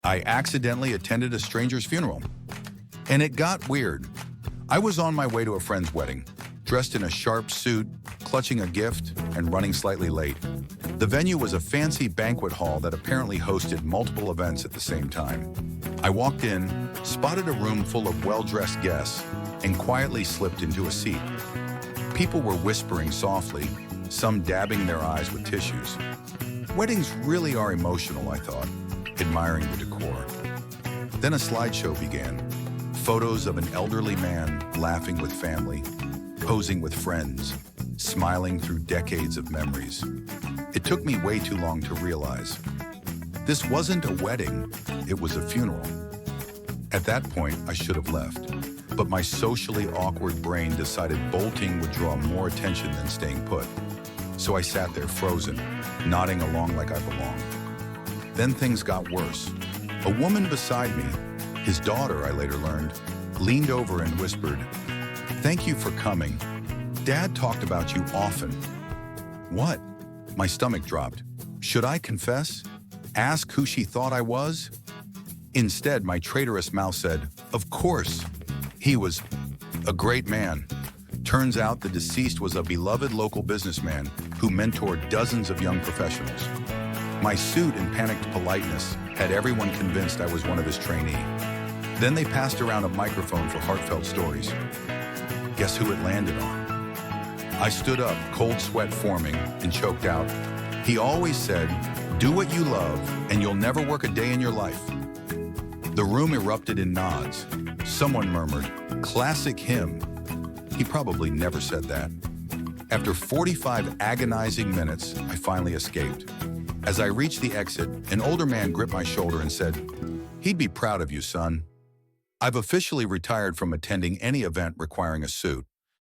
I accidentally attended a stranger's funeral. And it got weird. I was on my way to a friend's wedding, dressed in a sharp suit, clutching a gift, and running slightly late. The venue was a fancy banquet hall that apparently hosted multiple events at the same time. I walked in, spotted a room full of well-dressed guests, and quietly slipped into a seat. People were whispering softly, some dabbing their eyes with tissues. Weddings really are emotional, I thought, admiring the decor. Then a slideshow began. Photos of an elderly man laughing with family, posing with friends, smiling through decades of memories. It took me way too long to realize. This wasn't a wedding, it was a funeral. At that point, I should have left, but my socially awkward brain decided bolting would draw more attention than staying put. So I sat there frozen, nodding along like I belonged. Then things got worse. A woman beside me, his daughter I later learned, leaned over and whispered, "Thank you for coming. Dad talked about you often." What? My stomach dropped. Should I confess? Ask who she thought I was? Instead, my traitorous mouth said, "Of course. He was a great man." Turns out the deceased was a beloved local businessman who mentored dozens of young professionals. My suit and panicked politeness had everyone convinced I was one of his trainees. Then they passed around a microphone for heartfelt stories. Guess who it landed on? I stood up, cold sweat forming, and choked out, "He always said, do what you love, and you'll never work a day in your life." The room erupted in nods. Someone murmured, "Classic him." He probably never said that. After 45 agonizing minutes, I finally escaped. As I reached the exit, an older man gripped my shoulder and said, "He'd be proud of you, son." I've officially retired from attending any event requiring a suit.